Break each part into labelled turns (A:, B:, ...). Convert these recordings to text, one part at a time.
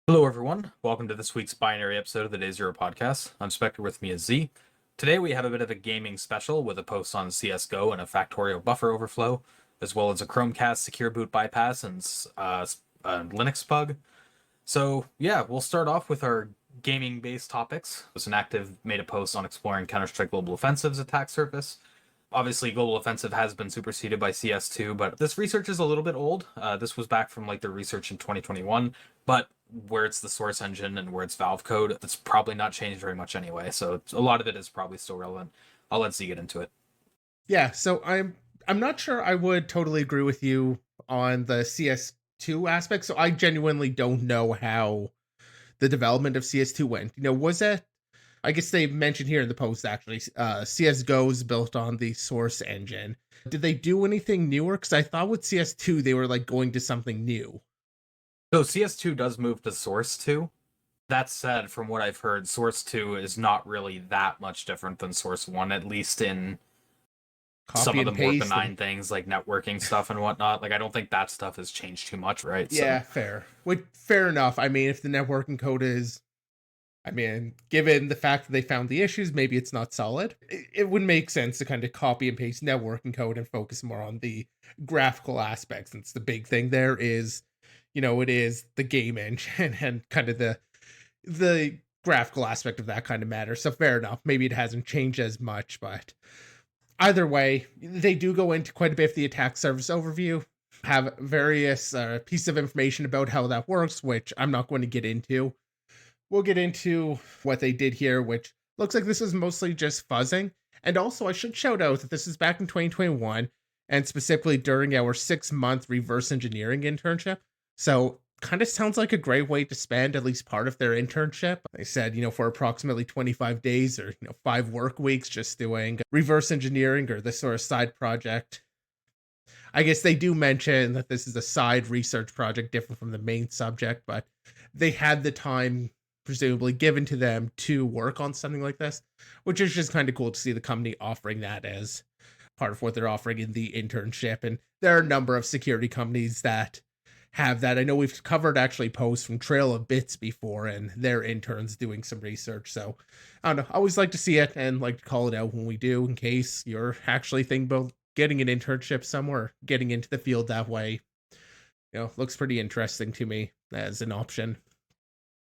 A: Hello, everyone. Welcome to this week's binary episode of the Day Zero podcast. I'm Spectre, with me is Z. Today we have a bit of a gaming special with a post on CSGO and a Factorio buffer overflow, as well as a Chromecast secure boot bypass and a Linux bug. So yeah, we'll start off with our gaming-based topics. An active made a post on exploring Counter-Strike Global Offensive's attack surface. Obviously, Global Offensive has been superseded by CS2, but this research is a little bit old. This was back from the research in 2021, but where it's the source engine and where it's Valve code, it's probably not changed very much anyway. So a lot of it is probably still relevant. I'll let Z get into it.
B: Yeah, so I'm not sure I would totally agree with you on the CS2 aspect. So I genuinely don't know how the development of CS2 went. Was it? I guess they mentioned here in the post actually, CS:GO is built on the source engine. Did they do anything newer? Because I thought with CS2 they were going to something new.
A: So CS2 does move to Source 2. That said, from what I've heard, Source 2 is not really that much different than Source 1, at least in some
B: Copy
A: of the
B: and
A: more
B: paste and
A: benign things like networking stuff and whatnot. I don't think that stuff has changed too much, right?
B: yeah,
A: So
B: fair. Fair enough. I mean, if the networking code is given the fact that they found the issues, maybe it's not solid. It would make sense to kind of copy and paste networking code and focus more on the graphical aspects. Since the big thing there is, it is the game engine and kind of the graphical aspect of that kind of matter. So fair enough. Maybe it hasn't changed as much, but either way, they do go into quite a bit of the attack service overview, have various pieces of information about how that works, which I'm not going to get into. We'll get into what they did here, which looks like this is mostly just fuzzing. And also, I should shout out that this is back in 2021, and specifically during our 6-month reverse engineering internship. So, kind of sounds like a great way to spend at least part of their internship. They said, for approximately 25 days or, 5 work weeks, just doing reverse engineering or this sort of side project. I guess they do mention that this is a side research project different from the main subject, but they had the time presumably given to them to work on something like this, which is just kind of cool to see the company offering that as part of what they're offering in the internship. And there are a number of security companies that have that. I know we've covered actually posts from Trail of Bits before and their interns doing some research. So I don't know. I always like to see it and like to call it out when we do in case you're actually thinking about getting an internship somewhere, getting into the field that way. Looks pretty interesting to me as an option.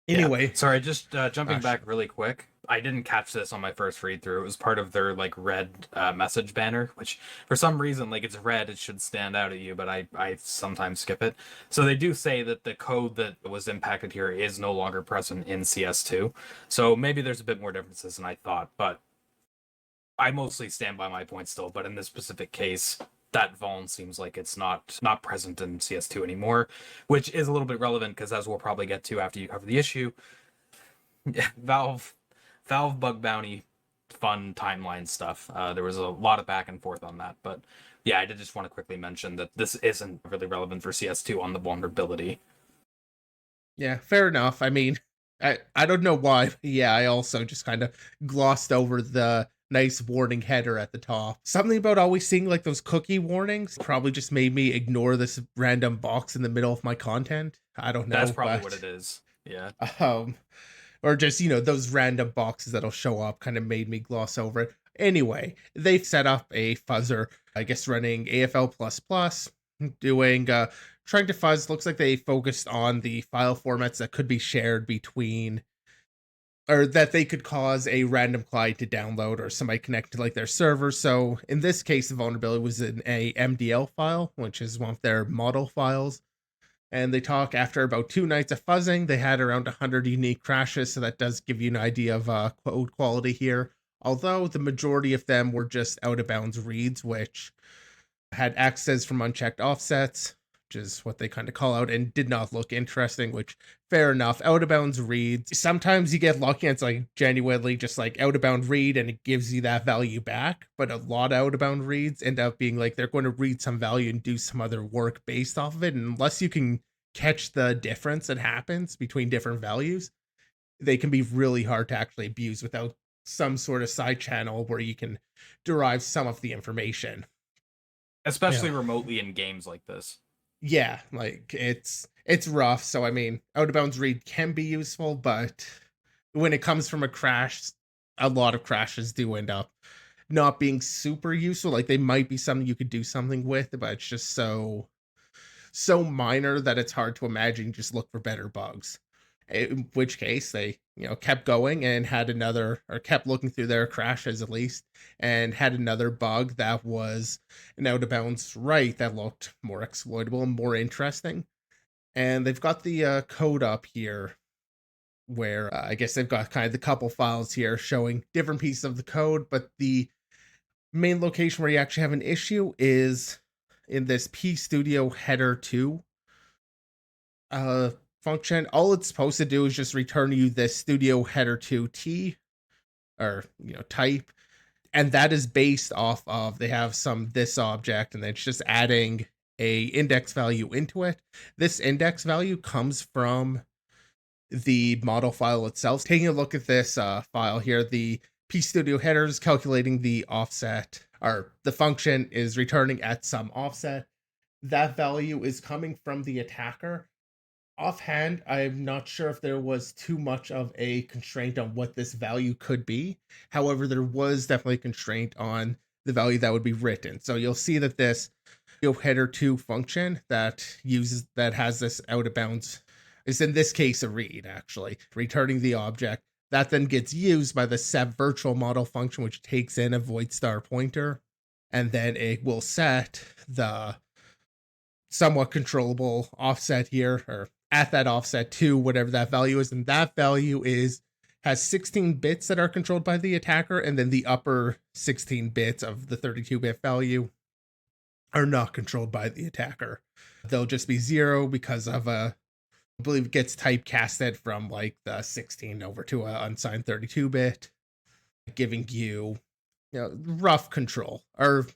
A: yeah,
B: Anyway,
A: sorry, just jumping
B: gosh,
A: back really quick. I didn't catch this on my first read through. It was part of their red message banner, which for some reason it's red. It should stand out at you, but I sometimes skip it. So they do say that the code that was impacted here is no longer present in CS2. So maybe there's a bit more differences than I thought, but I mostly stand by my point still. But in this specific case, that vuln seems like it's not present in CS2 anymore, which is a little bit relevant because, as we'll probably get to after you cover the issue, Valve Valve bug bounty fun timeline stuff. There was a lot of back and forth on that, but yeah, I did just want to quickly mention that this isn't really relevant for CS2 on the vulnerability.
B: yeah, fair enough. I mean, I don't know why, but yeah, I also just kind of glossed over the nice warning header at the top. Something about always seeing those cookie warnings probably just made me ignore this random box in the middle of my content. I don't
A: That's
B: know,
A: probably what
B: but
A: it is. Yeah.
B: um or just those random boxes that'll show up kind of made me gloss over it. Anyway, they've set up a fuzzer, I guess running AFL doing trying to fuzz. Looks like they focused on the file formats that could be shared between, or that they could cause a random client to download or somebody connect to their server. So in this case, the vulnerability was in a MDL file, which is one of their model files. And they talk after about 2 nights of fuzzing, they had around 100 unique crashes. So that does give you an idea of code quality here. Although the majority of them were just out of bounds reads, which had access from unchecked offsets, which is what they kind of call out, and did not look interesting, which fair enough. Out of bounds reads. Sometimes you get lucky and it's genuinely just out of bound read and it gives you that value back. But a lot of out of bound reads end up being they're going to read some value and do some other work based off of it. And unless you can catch the difference that happens between different values, they can be really hard to actually abuse without some sort of side channel where you can derive some of the information.
A: Especially
B: Yeah.
A: remotely in games like this.
B: Yeah, it's rough. So I mean, out of bounds read can be useful, but when it comes from a crash, a lot of crashes do end up not being super useful. Like they might be something you could do something with, but it's just so minor that it's hard to imagine just look for better bugs. In which case they, kept going and had another, or kept looking through their crashes at least, and had another bug that was an out of bounds write that looked more exploitable and more interesting. And they've got the code up here where I guess they've got kind of the couple files here showing different pieces of the code, but the main location where you actually have an issue is in this P Studio header 2 uh function. All it's supposed to do is just return you this Studio header 2 T, or type, and that is based off of, they have some this object, and it's just adding a index value into it. This index value comes from the model file itself. Taking a look at this file here, the P Studio header is calculating the offset, or the function is returning at some offset. That value is coming from the attacker. Offhand, I'm not sure if there was too much of a constraint on what this value could be. However, there was definitely a constraint on the value that would be written. So you'll see that this header 2 function that has this out of bounds is in this case a read, actually returning the object that then gets used by the set virtual model function, which takes in a void star pointer, and then it will set the somewhat controllable offset here, or at that offset to whatever that value is, and that value has 16 bits that are controlled by the attacker, and then the upper 16 bits of the 32-bit value are not controlled by the attacker. They'll just be 0 because of I believe it gets typecasted from like the 16 over to a unsigned 32-bit, giving you, rough control, or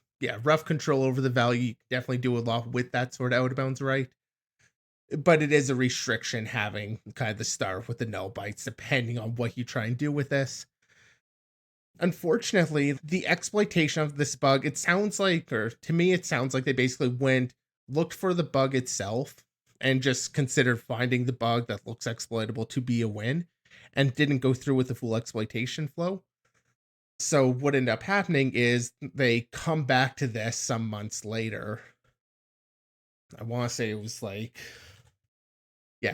B: rough control over the value. You can definitely do a lot with that sort of out of bounds right, but it is a restriction having kind of the star with the null bytes, depending on what you try and do with this. Unfortunately, the exploitation of this bug, it sounds like, or to me, it sounds like they basically looked for the bug itself and just considered finding the bug that looks exploitable to be a win, and didn't go through with the full exploitation flow. So what ended up happening is they come back to this some months later. I want to say it was like,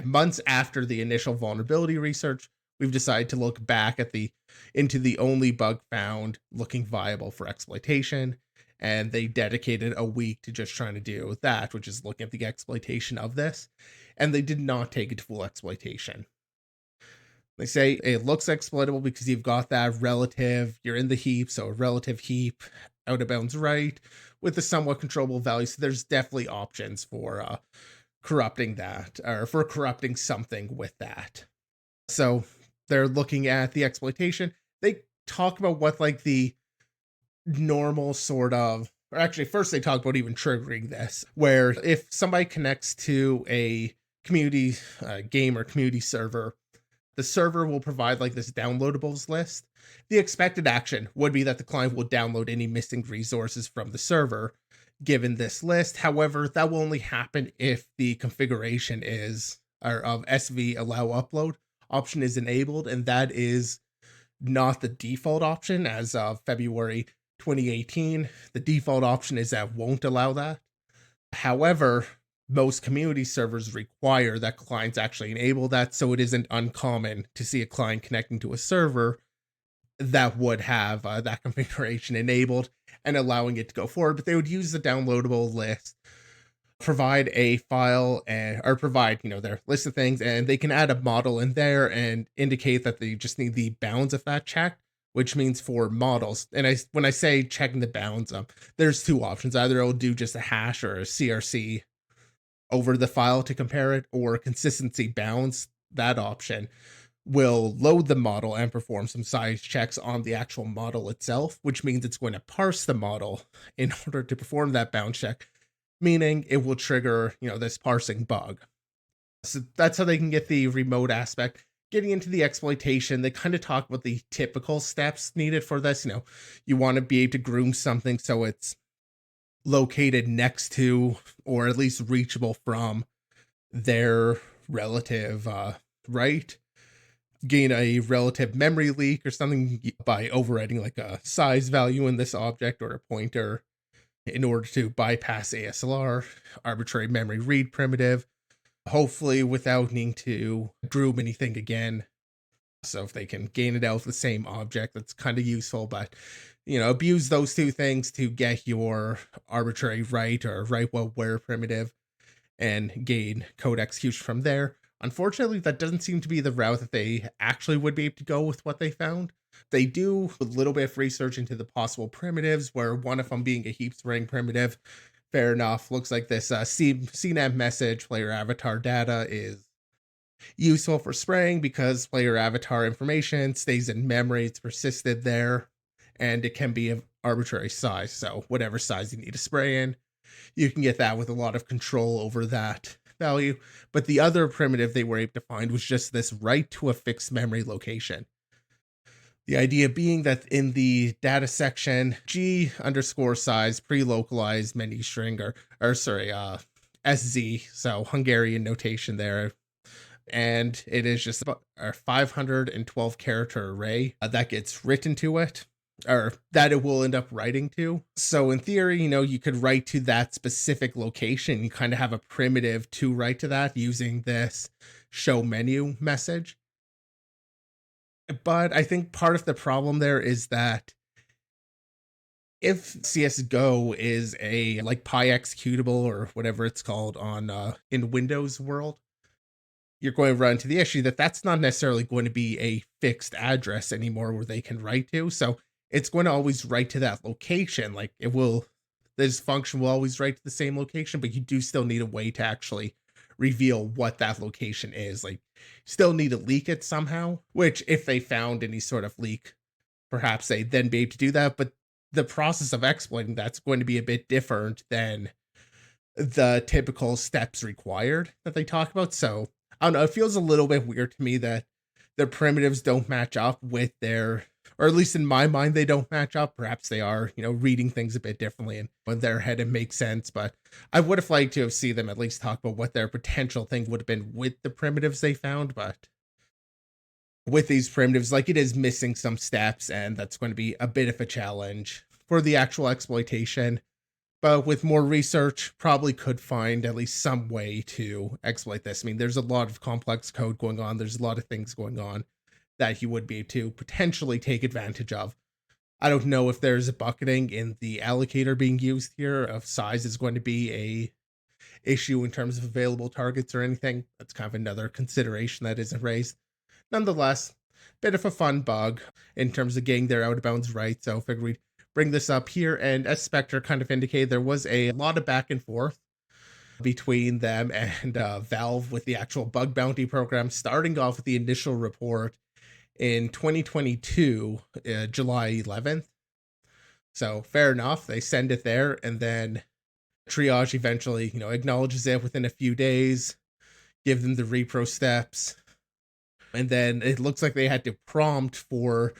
B: months after the initial vulnerability research. We've decided to look back into the only bug found looking viable for exploitation, and they dedicated a week to just trying to do that, which is looking at the exploitation of this, and they did not take it to full exploitation. They say it looks exploitable because you've got that relative, you're in the heap, so a relative heap out of bounds right with a somewhat controllable value. So there's definitely options for corrupting that, or for corrupting something with that. So they're looking at the exploitation. They talk about what like the normal sort of, or actually first they talk about even triggering this, where if somebody connects to a community game or community server, the server will provide like this downloadables list. The expected action would be that the client will download any missing resources from the server given this list. However, that will only happen if the configuration is, or of SV allow upload option is enabled, and that is not the default option as of February 2018. The default option is that won't allow that. However, most community servers require that clients actually enable that, so it isn't uncommon to see a client connecting to a server that would have that configuration enabled and allowing it to go forward. But they would use the downloadable list, provide a file, or provide their list of things, and they can add a model in there and indicate that they just need the bounds of that checked, which means for models. And when I say checking the bounds, there's two options: either it'll do just a hash or a CRC over the file to compare it, or consistency bounds. That option will load the model and perform some size checks on the actual model itself, which means it's going to parse the model in order to perform that bound check, meaning it will trigger, this parsing bug. So that's how they can get the remote aspect. Getting into the exploitation, they kind of talk about the typical steps needed for this. You want to be able to groom something so it's located next to, or at least reachable from, their relative right, gain a relative memory leak or something by overwriting like a size value in this object or a pointer in order to bypass ASLR, arbitrary memory read primitive, hopefully without needing to groom anything again. So if they can gain it out of the same object, that's kind of useful. But abuse those two things to get your arbitrary write or write while where primitive and gain code execution from there. Unfortunately, that doesn't seem to be the route that they actually would be able to go with what they found. They do a little bit of research into the possible primitives, where one of them being a heap spraying primitive. Fair enough. Looks like this CNAM message player avatar data is useful for spraying because player avatar information stays in memory, it's persisted there, and it can be of arbitrary size. So whatever size you need to spray in, you can get that with a lot of control over that value. But the other primitive they were able to find was just this write to a fixed memory location. The idea being that in the data section, G underscore size pre-localized menu string or sorry, SZ, so Hungarian notation there. And it is just a 512 character array that gets written to it, or that it will end up writing to. So in theory, you could write to that specific location. You kind of have a primitive to write to that using this show menu message. But I think part of the problem there is that if CSGO is a like Pi executable or whatever it's called on in Windows world, you're going to run into the issue that that's not necessarily going to be a fixed address anymore where they can write to. So it's going to always write to that location. Like this function will always write to the same location, but you do still need a way to actually reveal what that location is. Like, still need to leak it somehow, which if they found any sort of leak, perhaps they'd then be able to do that. But the process of exploiting that's going to be a bit different than the typical steps required that they talk about. So I don't know, it feels a little bit weird to me that their primitives don't match up with their, or at least in my mind, they don't match up. Perhaps they are, reading things a bit differently and in their head it makes sense. But I would have liked to have seen them at least talk about what their potential thing would have been with the primitives they found. But with these primitives, like, it is missing some steps, and that's going to be a bit of a challenge for the actual exploitation. But with more research, probably could find at least some way to exploit this. I mean, there's a lot of complex code going on. There's a lot of things going on that you would be able to potentially take advantage of. I don't know if there's a bucketing in the allocator being used here of size is going to be a issue in terms of available targets or anything. That's kind of another consideration that isn't raised. Nonetheless, bit of a fun bug in terms of getting their out of bounds right. So I figured we'd bring this up here. And as Spectre kind of indicated, there was a lot of back and forth between them and Valve with the actual bug bounty program, starting off with the initial report in 2022, July 11th. So fair enough, they send it there, and then Triage eventually, acknowledges it within a few days, give them the repro steps, and then it looks like they had to prompt for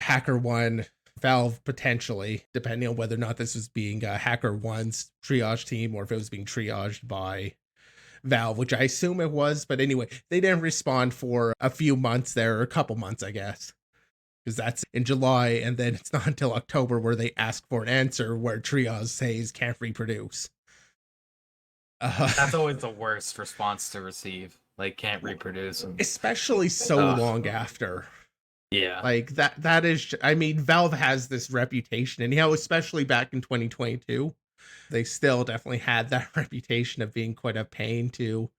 B: HackerOne Valve potentially, depending on whether or not this was being HackerOne's triage team or if it was being triaged by Valve, which I assume it was. But anyway, they didn't respond for a few months there, or a couple months, I guess, because that's in July, and then it's not until October where they ask for an answer where triage says can't reproduce.
A: That's always the worst response to receive. Like, can't reproduce. And,
B: especially so long after.
A: Yeah.
B: Like, that is, I mean, Valve has this reputation, and especially back in 2022, they still definitely had that reputation of being quite a pain to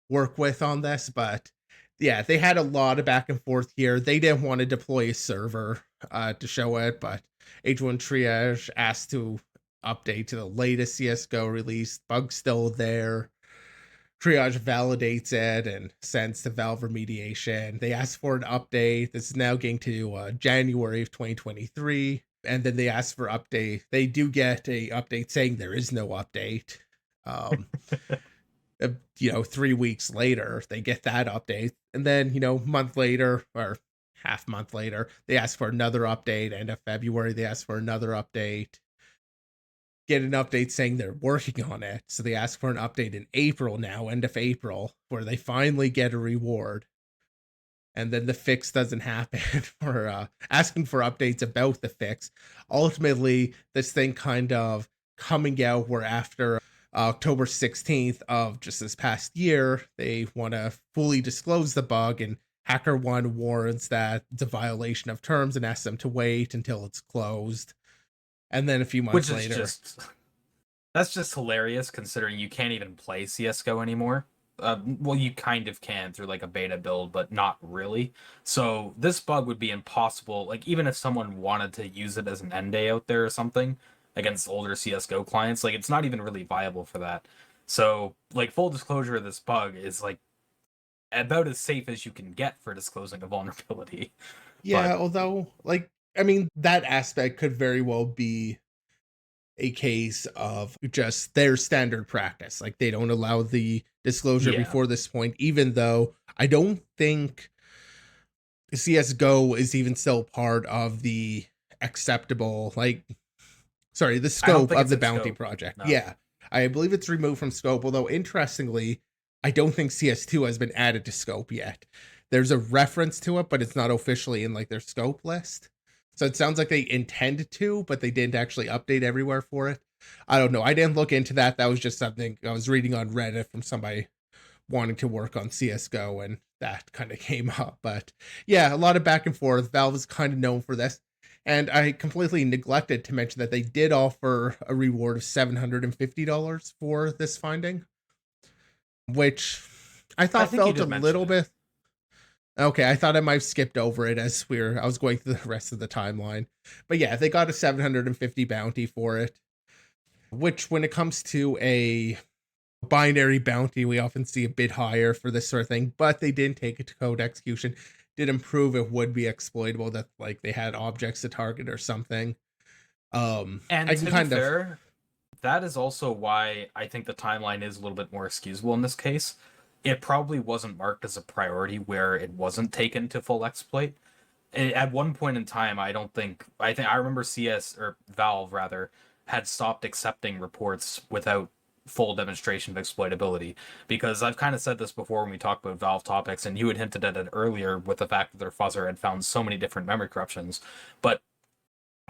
B: work with on this. But yeah, they had a lot of back and forth here. They didn't want to deploy a server to show it, but H1 Triage asked to update to the latest CSGO release. Bug's still there. Triage validates it and sends to Valve remediation. They ask for an update. This is now getting to January of 2023. And then they ask for update. They do get a update saying there is no update. 3 weeks later, they get that update. And then, month later or half month later, they ask for another update. End of February, they ask for another update. get an update saying they're working on it. So they ask for an update in April now, end of April, where they finally get a reward. And then the fix doesn't happen for asking for updates about the fix. Ultimately, this thing kind of coming out where after October 16th of just this past year, they want to fully disclose the bug, and HackerOne warns that it's a violation of terms and asks them to wait until it's closed. And then a few months
A: Which is
B: later,
A: just that's just hilarious considering you can't even play CS:GO anymore. Well, you kind of can through like a beta build, but not really. So this bug would be impossible. Like even if someone wanted to use it as an end day out there or something against older CS:GO clients, like it's not even really viable for that. So like full disclosure of this bug is like about as safe as you can get for disclosing a vulnerability. But
B: yeah, although, like, I mean, that aspect could very well be a case of just their standard practice. Like they don't allow the disclosure
A: yeah,
B: before this point, even though I don't think CSGO is even still part of the acceptable, like, sorry, the
A: I don't
B: scope
A: think
B: of
A: it's
B: the
A: in
B: bounty
A: scope.
B: project.
A: No.
B: Yeah. I believe it's removed from scope, although interestingly, I don't think CS2 has been added to scope yet. There's a reference to it, but it's not officially in like their scope list. So it sounds like they intended to, but they didn't actually update everywhere for it. I don't know. I didn't look into that. That was just something I was reading on Reddit from somebody wanting to work on CSGO, and that kind of came up. But yeah, a lot of back and forth. Valve is kind of known for this. And I completely neglected to mention that they did offer a reward of $750 for this finding, which I
A: I
B: thought
A: think you
B: felt a
A: did mention
B: little
A: it.
B: bit okay. I thought I might have skipped over it as I was going through the rest of the timeline. But yeah, they got a 750 bounty for it, which when it comes to a binary bounty, we often see a bit higher for this sort of thing, but they didn't take it to code execution. Didn't prove it would be exploitable, that like they had objects to target or something.
A: And
B: I can
A: to be
B: kind of
A: fair, that is also why I think the timeline is a little bit more excusable in this case. It probably wasn't marked as a priority where it wasn't taken to full exploit. At one point in time, I remember CS or Valve rather had stopped accepting reports without full demonstration of exploitability, because I've kind of said this before when we talked about Valve topics, and you had hinted at it earlier with the fact that their fuzzer had found so many different memory corruptions. But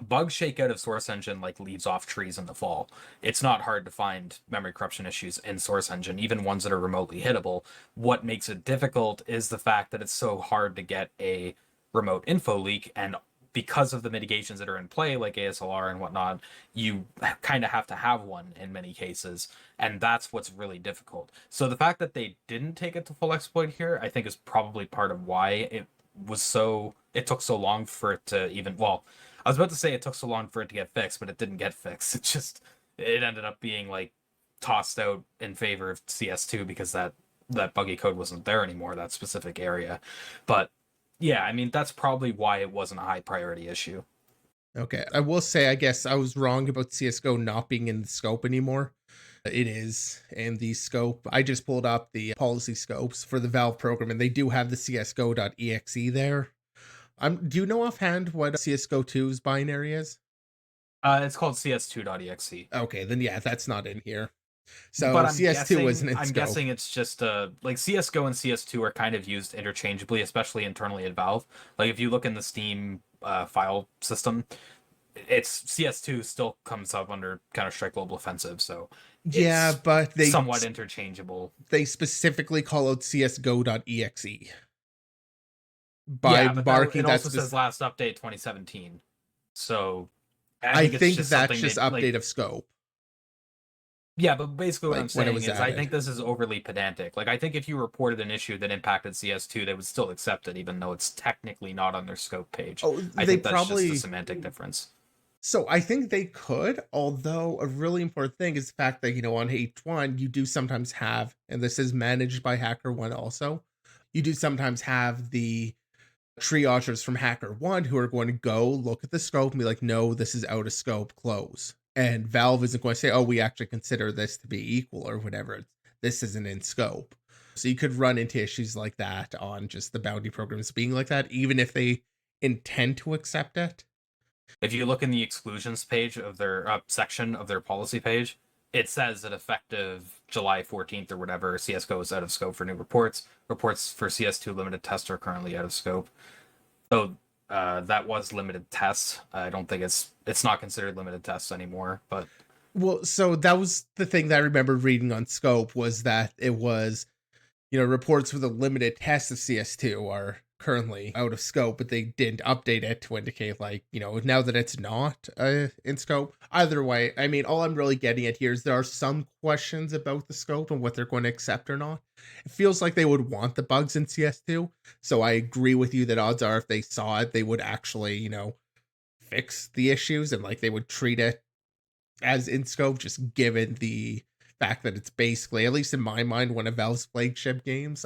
A: bug shakeout of Source Engine like leaves off trees in the fall. It's not hard to find memory corruption issues in Source Engine, even ones that are remotely hittable. What makes it difficult is the fact that it's so hard to get a remote info leak, and because of the mitigations that are in play, like ASLR and whatnot, you kind of have to have one in many cases, and that's what's really difficult. So the fact that they didn't take it to full exploit here, I think, is probably part of why it took so long for it to even well, I was about to say it took so long for it to get fixed, but it didn't get fixed. It ended up being like tossed out in favor of CS2 because that buggy code wasn't there anymore, that specific area. But yeah, I mean that's probably why it wasn't a high priority issue.
B: okay. I will say, I guess I was wrong about CS:GO not being in the scope anymore. It is in the scope. I just pulled up the policy scopes for the Valve program, and they do have the CS:GO.exe there. Do you know offhand what CS:GO 2's binary is?
A: It's called CS2.exe.
B: Okay, then yeah, that's not in here.
A: But
B: So CS2 wasn't in
A: I'm
B: scope.
A: guessing it's just like CS:GO and CS2 are kind of used interchangeably, especially internally at Valve. Like if you look in the Steam file system, it's CS2 still comes up under Counter Strike Global Offensive, so
B: Yeah,
A: it's
B: but
A: somewhat interchangeable.
B: they specifically call out CS:GO.exe by
A: Yeah, but that
B: marking
A: it
B: that
A: also says last update 2017. So I
B: I
A: think it's
B: think
A: just
B: that's
A: something
B: just
A: they like.
B: update of scope,
A: Yeah, but basically what I'm
B: like when it
A: saying
B: was
A: is I
B: added.
A: think this is overly pedantic. Like I think if you reported an issue that impacted CS2, they would still accept it, even though it's technically not on their scope page.
B: Oh,
A: I
B: they
A: think that's just a
B: probably
A: semantic difference.
B: so I think they could, although a really important thing is the fact that, on H1, you do sometimes have, and this is managed by HackerOne also, you do sometimes have the triagers from HackerOne who are going to go look at the scope and be like, no, this is out of scope, close. And Valve isn't going to say, oh, we actually consider this to be equal or whatever. This isn't in scope. So you could run into issues like that on just the bounty programs being like that, even if they intend to accept it.
A: If you look in the exclusions page of their section of their policy page, it says that effective July 14th or whatever, CSGO is out of scope for new reports. Reports for CS2 limited tests are currently out of scope. So that was limited tests. I don't think it's not considered limited tests anymore. But
B: Well, so that was the thing that I remember reading on Scope was that it was, reports for the limited test of CS2 are currently out of scope, but they didn't update it to indicate, like, now that it's not in scope. Either way, I mean, all I'm really getting at here is there are some questions about the scope and what they're going to accept or not. It feels like they would want the bugs in CS2. So I agree with you that odds are if they saw it, they would actually, fix the issues and like they would treat it as in scope, just given the fact that it's basically, at least in my mind, one of Valve's flagship games.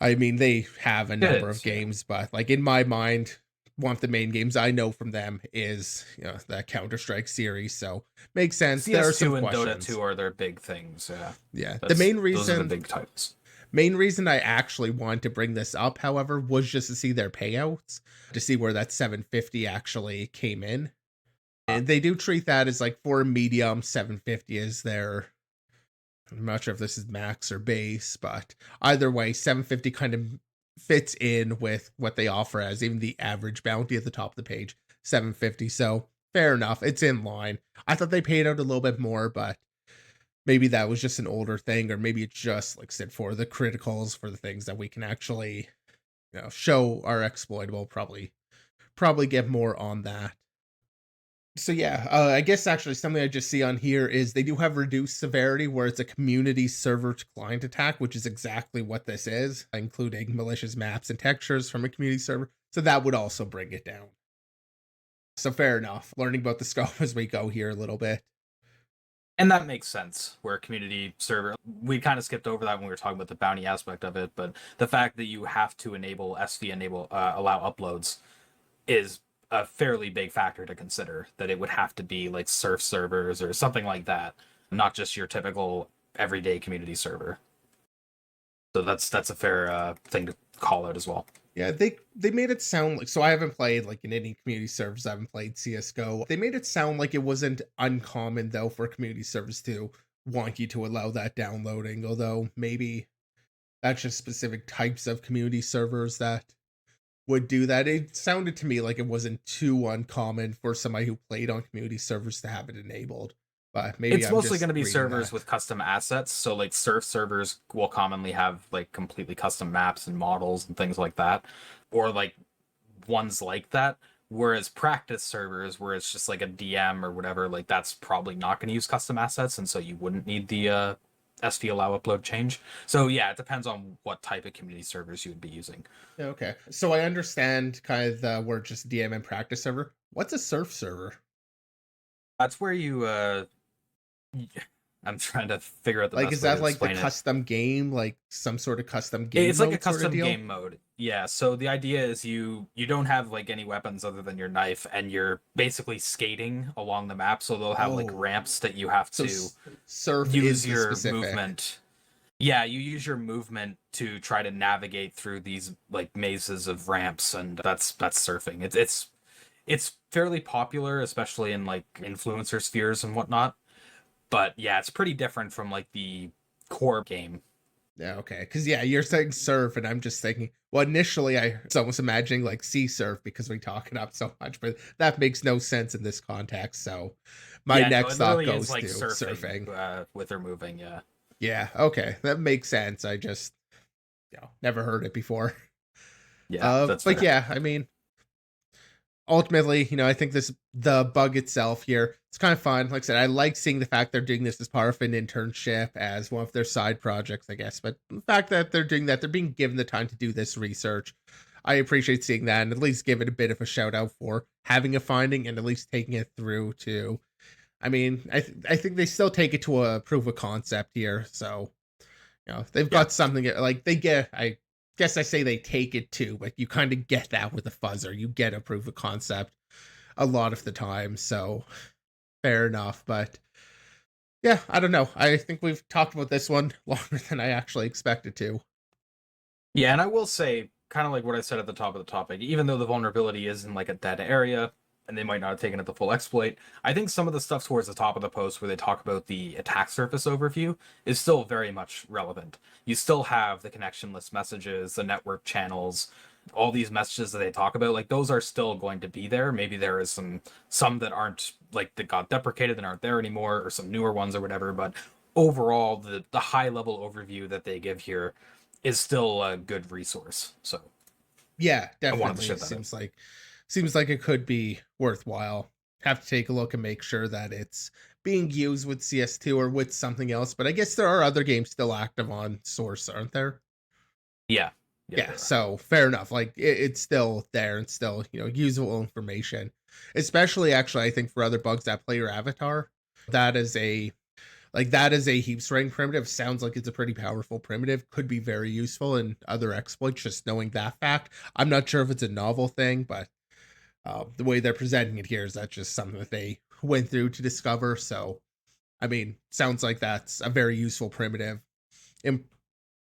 B: I mean, they have a
A: it
B: number of
A: is, yeah.
B: games, but like in my mind, one of the main games I know from them is the Counter-Strike series. So makes sense. There are some
A: CS2 and Dota
B: questions.
A: 2 are their big things. Yeah,
B: Yeah. The
A: that's those are the big titles.
B: main reason I actually wanted to bring this up, however, was just to see their payouts, to see where that 750 actually came in. And they do treat that as like for a medium, 750 is their, I'm not sure if this is max or base, but either way, 750 kind of fits in with what they offer as even the average bounty at the top of the page, 750. So fair enough. It's in line. I thought they paid out a little bit more, but maybe that was just an older thing, or maybe it's just like I said, for the criticals, for the things that we can actually, show are exploitable. Probably get more on that. So yeah, I guess actually something I just see on here is they do have reduced severity where it's a community server to client attack, which is exactly what this is, including malicious maps and textures from a community server. So that would also bring it down. So fair enough. Learning about the scope as we go here a little bit.
A: And that makes sense. Where community server, we kind of skipped over that when we were talking about the bounty aspect of it, but the fact that you have to enable SV enable allow uploads is a fairly big factor to consider. That it would have to be like surf servers or something like that, not just your typical everyday community server. So that's a fair thing to call out as well.
B: Yeah, they made it sound like, so I haven't played like in any community servers. I haven't played CS:GO. They made it sound like it wasn't uncommon though for community servers to want you to allow that downloading, although maybe that's just specific types of community servers that would do that. It sounded to me like it wasn't too uncommon for somebody who played on community servers to have it enabled. But maybe
A: It's
B: I'm
A: mostly going
B: just
A: to be
B: reading
A: servers
B: that.
A: with custom assets. So like surf servers will commonly have like completely custom maps and models and things like that, or like ones like that. Whereas practice servers, where it's just like a DM or whatever, like that's probably not going to use custom assets, and so you wouldn't need the SV allow upload change. So yeah, it depends on what type of community servers you would be using.
B: Yeah, okay. So I understand kind of the word just DM and practice server. What's a surf server?
A: That's where you I'm trying to figure out the
B: Like,
A: best
B: is
A: way to
B: that like the
A: explain it.
B: custom game, like some sort of custom game
A: It's like a
B: mode sort of
A: custom
B: deal?
A: game mode. Yeah, so the idea is you don't have like any weapons other than your knife, and you're basically skating along the map, so they'll have like
B: Oh,
A: ramps that you have
B: so
A: to
B: surf is
A: use
B: the
A: your
B: specific.
A: movement. Yeah, you use your movement to try to navigate through these like mazes of ramps, and that's surfing. It's fairly popular, especially in like influencer spheres and whatnot. But yeah, it's pretty different from like the core game.
B: Yeah, okay. Because yeah, you're saying surf, and I'm just thinking. Well, initially I was almost imagining like sea surf because we talk it up so much, but that makes no sense in this context. So my
A: Yeah, no,
B: next
A: it
B: thought
A: literally is
B: goes
A: like
B: to
A: surfing
B: surfing.
A: with her moving. Yeah.
B: Yeah, okay, that makes sense. I just never heard it before.
A: Yeah, that's
B: But
A: fair.
B: yeah, I mean, ultimately, I think the bug itself here, it's kind of fun. Like I said, I like seeing the fact they're doing this as part of an internship, as one of their side projects, I guess. But the fact that they're doing that, they're being given the time to do this research. I appreciate seeing that, and at least give it a bit of a shout out for having a finding and at least taking it through to. I mean, I think they still take it to a proof of concept here, so they've
A: Yeah.
B: got something like they get. I guess I say they take it too, but you kind of get that with a fuzzer. You get a proof of concept a lot of the time, so fair enough. But yeah, I don't know. I think we've talked about this one longer than I actually expected to.
A: Yeah, and I will say, kind of like what I said at the top of the topic, even though the vulnerability is in like a dead area, and they might not have taken it the full exploit. I think some of the stuff towards the top of the post where they talk about the attack surface overview is still very much relevant. You still have the connectionless messages, the network channels, all these messages that they talk about, like those are still going to be there. Maybe there is some that aren't, like, that got deprecated and aren't there anymore, or some newer ones or whatever, but overall the high level overview that they give here is still a good resource. So
B: Yeah,
A: I wanted to
B: definitely.
A: share that out.
B: Seems like it could be worthwhile. Have to take a look and make sure that it's being used with CS2 or with something else. But I guess there are other games still active on Source, aren't there?
A: Yeah, yeah,
B: Yeah,
A: there are.
B: so fair enough. Like it's still there and still, usable information. Especially actually I think for other bugs that play your avatar. That is a that is a heap string primitive. Sounds like it's a pretty powerful primitive. Could be very useful in other exploits, just knowing that fact. I'm not sure if it's a novel thing, but the way they're presenting it here is that's just something that they went through to discover. So, I mean, sounds like that's a very useful primitive in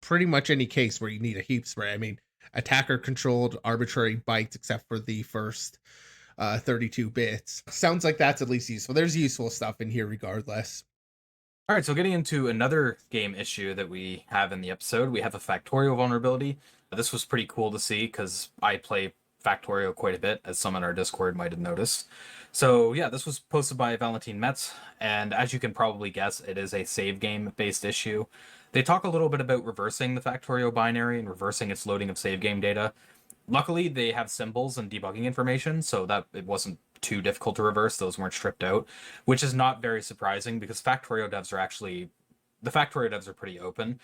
B: pretty much any case where you need a heap spray. I mean, attacker controlled arbitrary bytes, except for the first 32 bits. Sounds like that's at least useful. There's useful stuff in here regardless.
A: All right, so getting into another game issue that we have in the episode, we have a Factorio vulnerability. This was pretty cool to see because I play Factorio quite a bit, as some in our Discord might have noticed. So yeah, this was posted by Valentin Metz, and as you can probably guess, it is a save game based issue. They talk a little bit about reversing the Factorio binary and reversing its loading of save game data. Luckily, they have symbols and debugging information, so that it wasn't too difficult to reverse. Those weren't stripped out, which is not very surprising because Factorio devs are actually the Factorio devs are pretty open.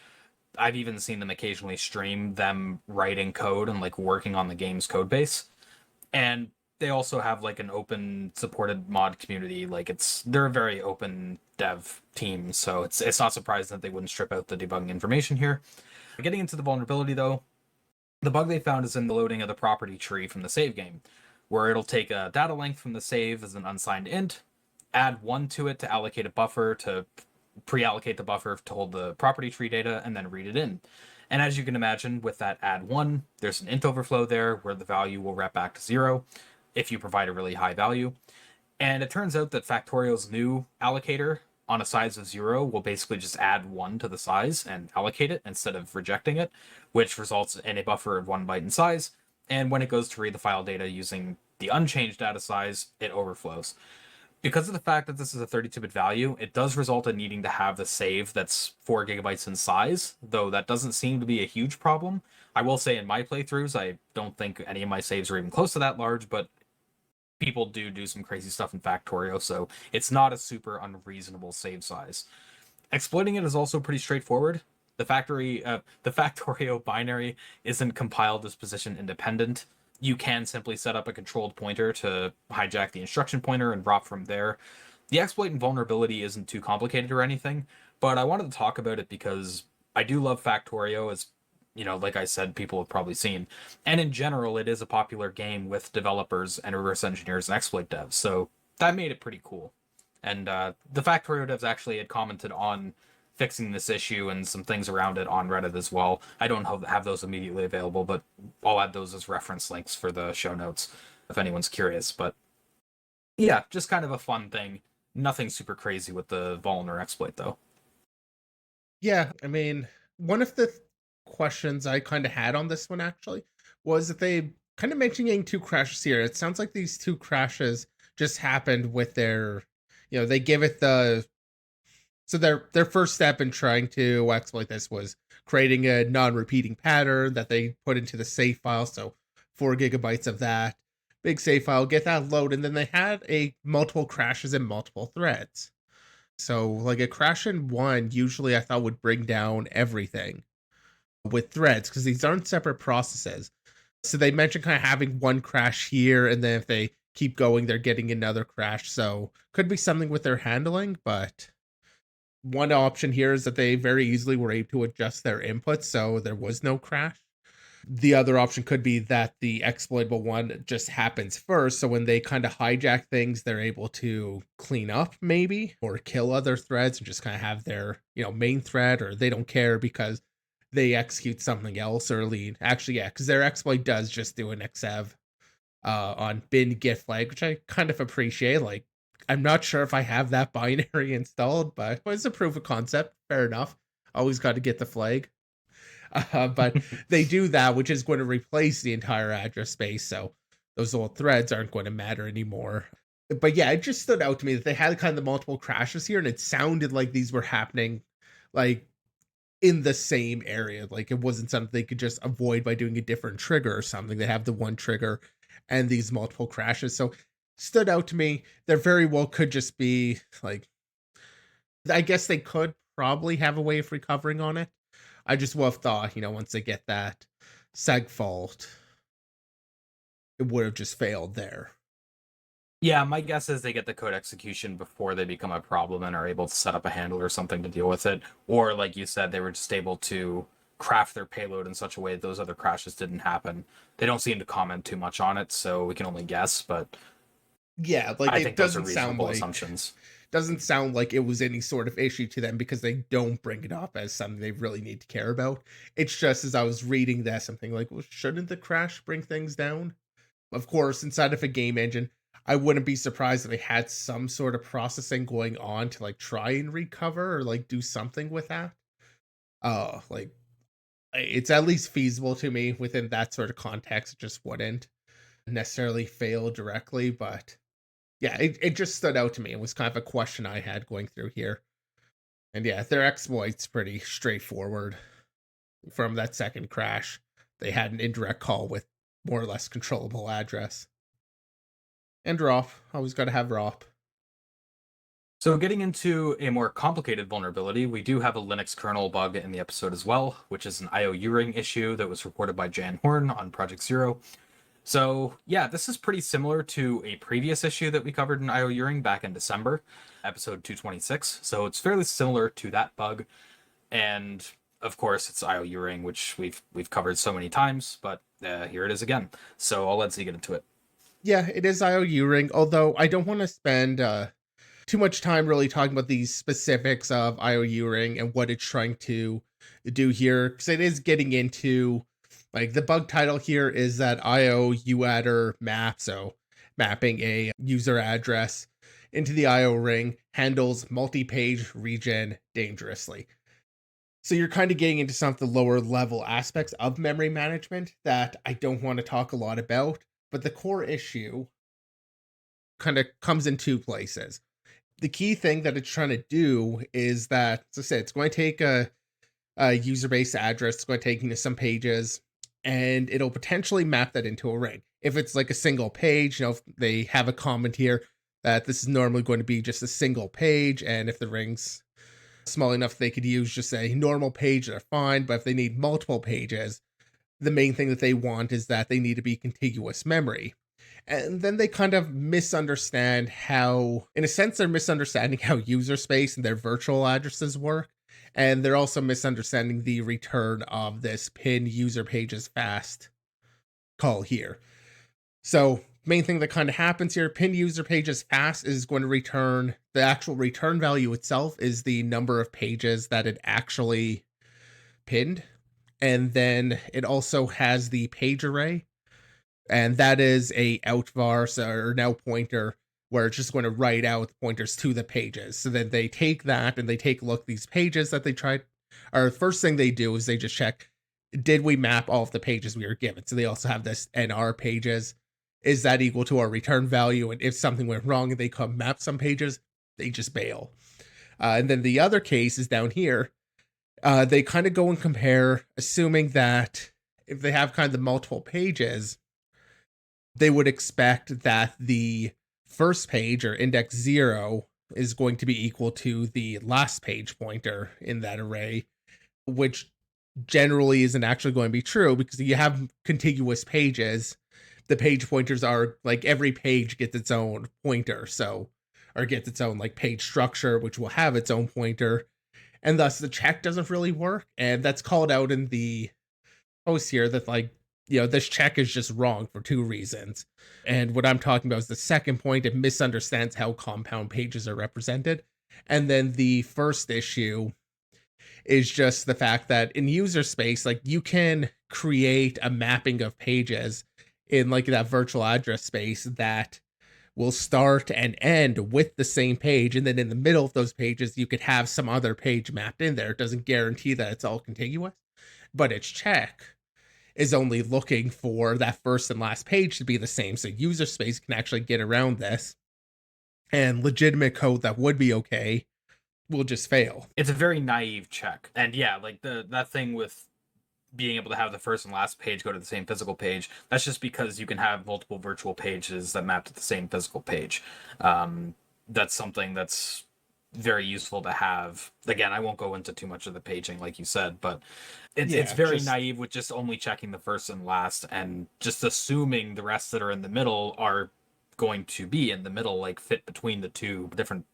A: I've even seen them occasionally stream them writing code and like working on the game's code base. And they also have like an open supported mod community. Like they're a very open dev team, so it's not surprising that they wouldn't strip out the debugging information here. Getting into the vulnerability though, the bug they found is in the loading of the property tree from the save game, where it'll take a data length from the save as an unsigned int, add one to it to allocate a buffer to pre-allocate the buffer to hold the property tree data, and then read it in. And as you can imagine, with that add one, there's an int overflow there where the value will rep back to 0 if you provide a really high value. And it turns out that Factorio's new allocator on a size of 0 will basically just add 1 to the size and allocate it instead of rejecting it, which results in a buffer of 1 byte in size. And when it goes to read the file data using the unchanged data size, it overflows. Because of the fact that this is a 32-bit value, it does result in needing to have the save that's 4 gigabytes in size, though that doesn't seem to be a huge problem. I will say in my playthroughs, I don't think any of my saves are even close to that large, but people do some crazy stuff in Factorio, so it's not a super unreasonable save size. Exploiting it is also pretty straightforward. The Factorio binary isn't compiled as position independent. You can simply set up a controlled pointer to hijack the instruction pointer and drop from there. The exploit and vulnerability isn't too complicated or anything, but I wanted to talk about it because I do love Factorio, as like I said, people have probably seen. And in general, it is a popular game with developers and reverse engineers and exploit devs. So that made it pretty cool. And the Factorio devs actually had commented on fixing this issue and some things around it on Reddit as well. I don't have those immediately available, but I'll add those as reference links for the show notes if anyone's curious. But yeah, just kind of a fun thing. Nothing super crazy with the vulner exploit, though.
B: Yeah, I mean, one of the questions I kind of had on this one actually was that they kind of mentioned getting two crashes here. It sounds like these two crashes just happened with they give it their first step in trying to exploit this was creating a non-repeating pattern that they put into the save file. So 4 gigabytes of that big save file, get that load, and then they had a multiple crashes and multiple threads. So like a crash in one usually I thought would bring down everything with threads because these aren't separate processes. So they mentioned kind of having one crash here, and then if they keep going, they're getting another crash. So could be something with their handling, but one option here is that they very easily were able to adjust their inputs so there was no crash. The other option could be that the exploitable one just happens first. So when they kind of hijack things, they're able to clean up maybe or kill other threads and just kind of have their, main thread, or they don't care because they execute something else early. Actually, yeah, because their exploit does just do an xev on bin git flag, which I kind of appreciate. Like, I'm not sure if I have that binary installed, but it's a proof of concept. Fair enough. Always got to get the flag. But they do that, which is going to replace the entire address space. So those old threads aren't going to matter anymore. But yeah, it just stood out to me that they had kind of multiple crashes here, and it sounded like these were happening like in the same area. Like it wasn't something they could just avoid by doing a different trigger or something. They have the one trigger and these multiple crashes. So stood out to me. There very well could just be like, I guess they could probably have a way of recovering on it. I just would have thought, once they get that seg fault, it would have just failed there.
A: Yeah, my guess is they get the code execution before they become a problem and are able to set up a handler or something to deal with it. Or, like you said, they were just able to craft their payload in such a way that those other crashes didn't happen. They don't seem to comment too much on it, so we can only guess, but
B: Yeah, like
A: I
B: it
A: think those are
B: doesn't sound
A: reasonable
B: like
A: assumptions.
B: it was any sort of issue to them because they don't bring it up as something they really need to care about. It's just as I was reading that, something like, well, shouldn't the crash bring things down? Of course, inside of a game engine, I wouldn't be surprised if they had some sort of processing going on to like try and recover or like do something with that. Like it's at least feasible to me within that sort of context. It just wouldn't necessarily fail directly, but yeah, it just stood out to me. It was kind of a question I had going through here. And yeah, their exploit's pretty straightforward. From that second crash, they had an indirect call with more or less controllable address. And ROP. Always got to have ROP.
A: So, getting into a more complicated vulnerability, we do have a Linux kernel bug in the episode as well, which is an IOU ring issue that was reported by Jan Horn on Project Zero. So, yeah, this is pretty similar to a previous issue that we covered in IOU ring back in December, episode 226. So, it's fairly similar to that bug. And of course, it's IOU ring, which we've covered so many times, but here it is again. So, I'll let Z get into it.
B: Yeah, it is IOU ring, although I don't want to spend too much time really talking about these specifics of IOU ring and what it's trying to do here, because it is getting into like the bug title here is that IOU adder map, so mapping a user address into the IO ring handles multi-page regen dangerously. So you're kind of getting into some of the lower level aspects of memory management that I don't want to talk a lot about, but the core issue kind of comes in two places. The key thing that it's trying to do is that, as I said, it's going to take a user base address, it's going to take some pages, and it'll potentially map that into a ring. If it's like a single page, if they have a comment here that this is normally going to be just a single page, and if the ring's small enough, they could use just a normal page, they're fine. But if they need multiple pages, the main thing that they want is that they need to be contiguous memory. And then they kind of misunderstand how, in a sense, they're misunderstanding how user space and their virtual addresses work. And they're also misunderstanding the return of this pin user pages fast call here. So, main thing that kind of happens here, pin user pages fast is going to return the actual return value itself is the number of pages that it actually pinned. And then it also has the page array, and that is a outvar, so or an out pointer where it's just going to write out pointers to the pages. So then they take that and they take a look at these pages that they tried. Or first thing they do is they just check, did we map all of the pages we were given? So they also have this NR pages. Is that equal to our return value? And if something went wrong and they come map some pages, they just bail. And then the other case is down here. They kind of go and compare, assuming that if they have kind of the multiple pages, they would expect that the first page or index 0 is going to be equal to the last page pointer in that array, which generally isn't actually going to be true because you have contiguous pages. The page pointers are like every page gets its own pointer, so or gets its own like page structure, which will have its own pointer, and thus the check doesn't really work. And that's called out in the post here that like this check is just wrong for two reasons. And what I'm talking about is the second point, it misunderstands how compound pages are represented. And then the first issue is just the fact that in user space, like you can create a mapping of pages in like that virtual address space that will start and end with the same page, and then in the middle of those pages you could have some other page mapped in there. It doesn't guarantee that it's all contiguous, but its check is only looking for that first and last page to be the same, so user space can actually get around this, and legitimate code that would be okay will just fail.
A: It's a very naive check. And yeah, like that thing with being able to have the first and last page go to the same physical page, that's just because you can have multiple virtual pages that map to the same physical page. That's something that's very useful to have. Again, I won't go into too much of the paging like you said, but it's
B: Yeah,
A: very
B: just
A: naive with just only checking the first and last and just assuming the rest that are in the middle are going to be in the middle, like fit between the two different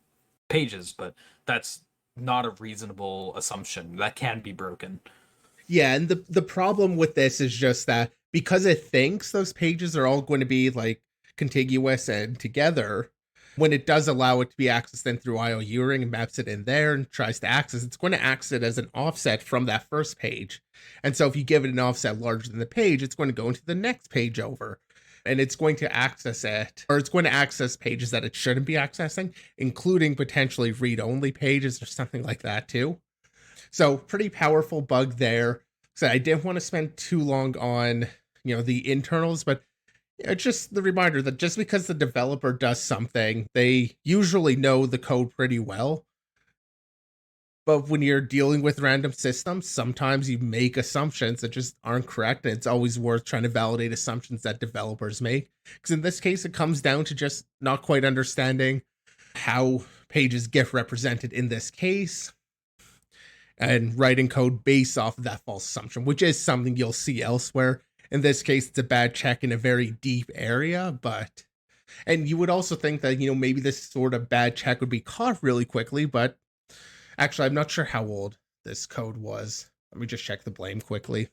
A: pages. But that's not a reasonable assumption. That can be broken.
B: yeah, and the problem with this is just that because it thinks those pages are all going to be like contiguous and together, when it does allow it to be accessed then through IOU ring and maps it in there and tries to access, it's going to access it as an offset from that first page. And so if you give it an offset larger than the page, it's going to go into the next page over. And it's going to access it, or it's going to access pages that it shouldn't be accessing, including potentially read only pages or something like that, too. So pretty powerful bug there. So I didn't want to spend too long on, the internals, but it's just the reminder that just because the developer does something, they usually know the code pretty well. But when you're dealing with random systems, sometimes you make assumptions that just aren't correct. And it's always worth trying to validate assumptions that developers make. Because in this case, it comes down to just not quite understanding how pages get represented in this case and writing code based off of that false assumption, which is something you'll see elsewhere. In this case, it's a bad check in a very deep area, but and you would also think that, maybe this sort of bad check would be caught really quickly, but actually, I'm not sure how old this code was. Let me just check the blame quickly.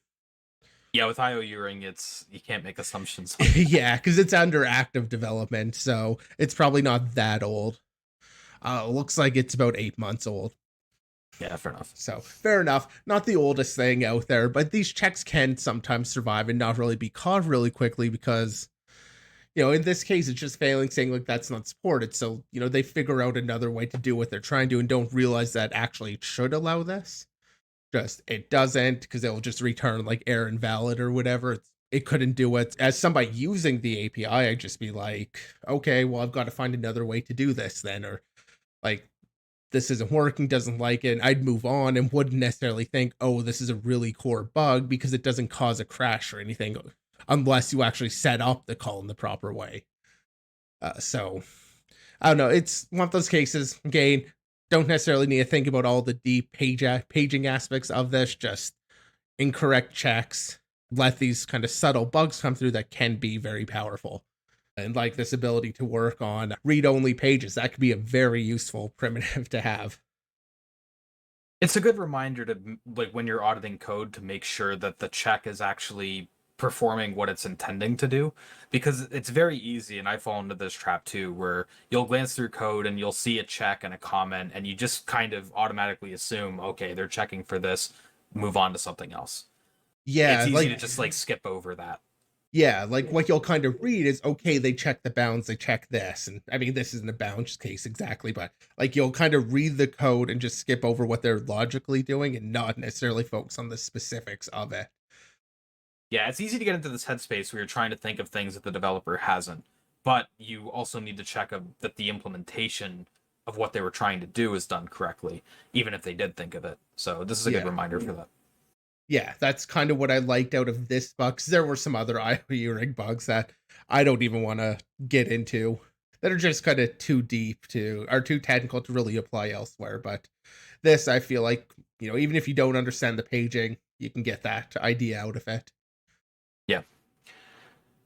A: Yeah, with IOU ring, it's you can't make assumptions on that.
B: Yeah, because it's under active development, so it's probably not that old. Looks like it's about 8 months old.
A: Yeah, fair enough.
B: So fair enough. Not the oldest thing out there, but these checks can sometimes survive and not really be caught really quickly because, in this case, it's just failing, saying like that's not supported. So, they figure out another way to do what they're trying to and don't realize that actually it should allow this. Just it doesn't because it will just return like error invalid or whatever. It couldn't do it. As somebody using the API, I'd just be like, okay, well, I've got to find another way to do this then, or like this isn't working, doesn't like it, and I'd move on and wouldn't necessarily think, oh, this is a really core bug because it doesn't cause a crash or anything unless you actually set up the call in the proper way. So I don't know. It's one of those cases, again, don't necessarily need to think about all the deep paging aspects of this, just incorrect checks. Let these kind of subtle bugs come through that can be very powerful. And like this ability to work on read only pages, that could be a very useful primitive to have.
A: It's a good reminder to like when you're auditing code to make sure that the check is actually performing what it's intending to do, because it's very easy, and I fall into this trap too, where you'll glance through code and you'll see a check and a comment and you just kind of automatically assume, okay, they're checking for this, move on to something else. It's
B: Yeah,
A: easy to
B: like
A: just like skip over that.
B: yeah, like what you'll kind of read is okay, they check the bounds, they check this. And I mean, this isn't a bounds case exactly, but like you'll kind of read the code and just skip over what they're logically doing and not necessarily focus on the specifics of it.
A: Yeah, it's easy to get into this headspace where you're trying to think of things that the developer hasn't, but you also need to check that the implementation of what they were trying to do is done correctly, even if they did think of it. So this is a good
B: Yeah.
A: reminder for that.
B: Yeah, that's kind of what I liked out of this bug. 'Cause there were some other IOU rig bugs that I don't even want to get into that are just kind of too deep to or too technical to really apply elsewhere. But this, I feel like, even if you don't understand the paging, you can get that idea out of it.
A: Yeah.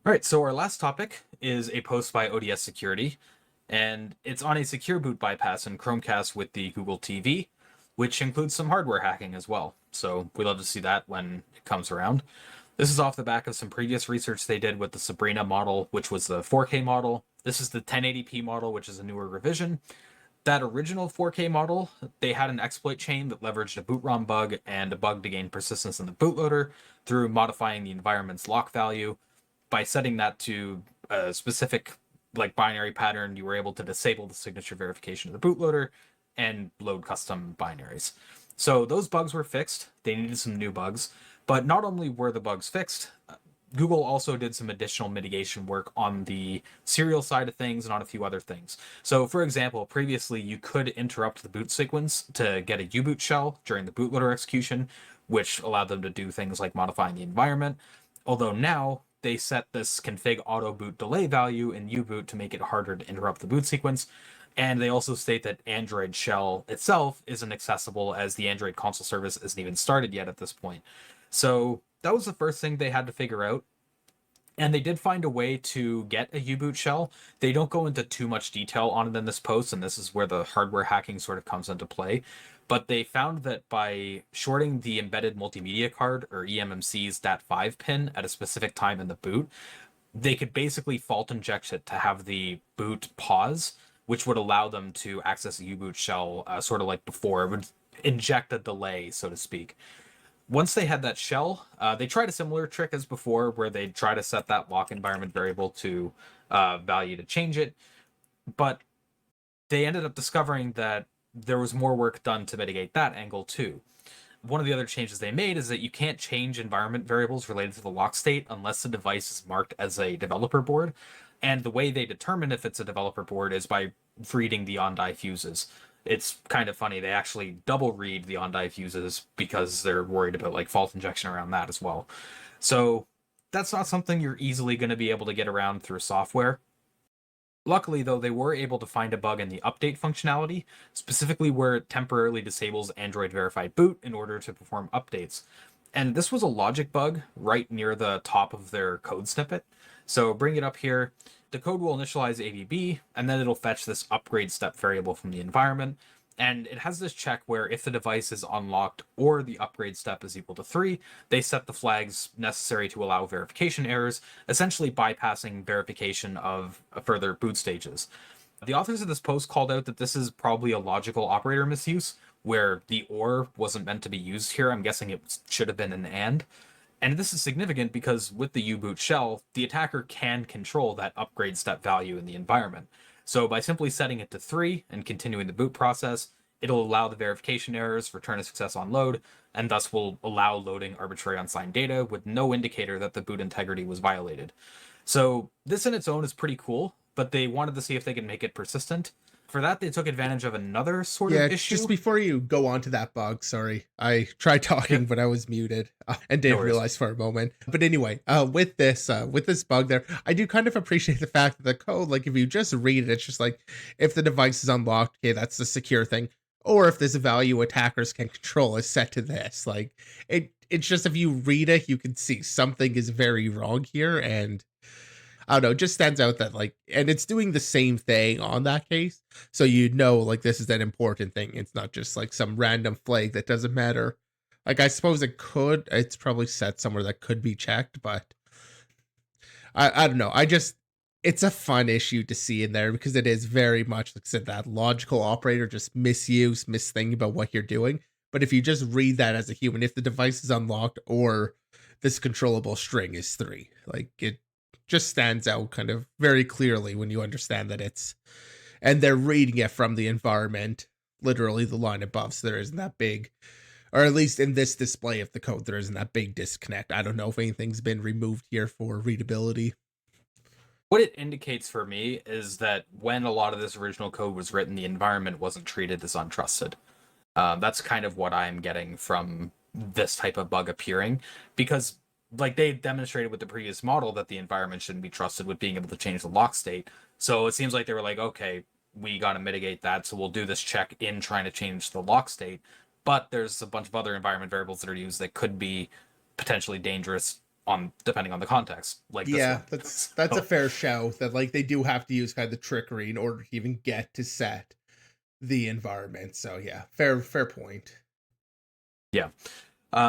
A: All right, so our last topic is a post by ODS Security, and it's on a secure boot bypass in Chromecast with the Google TV, which includes some hardware hacking as well. So we love to see that when it comes around. This is off the back of some previous research they did with the Sabrina model, which was the 4K model. This is the 1080p model, which is a newer revision. That original 4K model, they had an exploit chain that leveraged a boot ROM bug and a bug to gain persistence in the bootloader through modifying the environment's lock value. by setting that to a specific like binary pattern, you were able to disable the signature verification of the bootloader and load custom binaries. So those bugs were fixed. They needed some new bugs, but not only were the bugs fixed, Google also did some additional mitigation work on the serial side of things and on a few other things. So, for example, previously you could interrupt the boot sequence to get a U-boot shell during the bootloader execution, which allowed them to do things like modifying the environment. Although now they set this config auto boot delay value in U-boot to make it harder to interrupt the boot sequence. And they also state that Android shell itself isn't accessible as the Android console service isn't even started yet at this point. So that was the first thing they had to figure out. And they did find a way to get a U-boot shell. They don't go into too much detail on it in this post, and this is where the hardware hacking sort of comes into play. But they found that by shorting the embedded multimedia card, or eMMC's DAT5 pin at a specific time in the boot, they could basically fault inject it to have the boot pause, which would allow them to access a U-boot shell sort of like before. It would inject a delay, so to speak. Once they had that shell, they tried a similar trick as before, where they try to set that lock environment variable to value to change it. But they ended up discovering that there was more work done to mitigate that angle too. One of the other changes they made is that you can't change environment variables related to the lock state unless the device is marked as a developer board. And the way they determine if it's a developer board is by reading the on-die fuses. It's kind of funny. They actually double read the on-die fuses because they're worried about like fault injection around that as well. So that's not something you're easily going to be able to get around through software. Luckily, though, they were able to find a bug in the update functionality, specifically where it temporarily disables Android verified boot in order to perform updates. And this was a logic bug right near the top of their code snippet. So bring it up here. The code will initialize AVB, and then it'll fetch this upgrade step variable from the environment. And it has this check where if the device is unlocked or the upgrade step is equal to 3, they set the flags necessary to allow verification errors, essentially bypassing verification of further boot stages. The authors of this post called out that this is probably a logical operator misuse, where the or wasn't meant to be used here. I'm guessing it should have been an and. And this is significant because with the U-boot shell, the attacker can control that upgrade step value in the environment. So by simply setting it to 3 and continuing the boot process, it'll allow the verification errors, return a success on load, and thus will allow loading arbitrary unsigned data with no indicator that the boot integrity was violated. So this in its own is pretty cool, but they wanted to see if they could make it persistent. For that, they took advantage of another sort
B: Yeah,
A: of
B: just
A: issue.
B: before you go on to that bug, sorry, I tried talking,
A: Yep,
B: but I was muted and
A: no
B: didn't
A: worries.
B: realize for a moment. But anyway, with this bug there, I do kind of appreciate the fact that the code, like if you just read it, it's just like if the device is unlocked, okay, that's the secure thing. Or if there's a value attackers can control is set to this. Like it's just if you read it, you can see something is very wrong here, and I don't know, it just stands out that like, and it's doing the same thing on that case. So you know, like this is an important thing. It's not just like some random flag that doesn't matter. Like I suppose it could, it's probably set somewhere that could be checked, but I don't know. It's a fun issue to see in there because it is very much like I said, that logical operator just misuse, misthinking about what you're doing. But if you just read that as a human, if the device is unlocked or this controllable string is 3, like it just stands out kind of very clearly when you understand that it's and they're reading it from the environment, literally the line above. So there isn't that big, or at least in this display of the code, there isn't that big disconnect. I don't know if anything's been removed here for readability.
A: What it indicates for me is that when a lot of this original code was written, the environment wasn't treated as untrusted. That's kind of what I'm getting from this type of bug appearing, because like they demonstrated with the previous model that the environment shouldn't be trusted with being able to change the lock state. So it seems like they were like, okay, we got to mitigate that, so we'll do this check in trying to change the lock state. But there's a bunch of other environment variables that are used that could be potentially dangerous on depending on the context, like this
B: Yeah,
A: one.
B: that's a
A: So
B: fair show that like they do have to use kind of the trickery in order to even get to set the environment. So yeah, fair point.
A: yeah.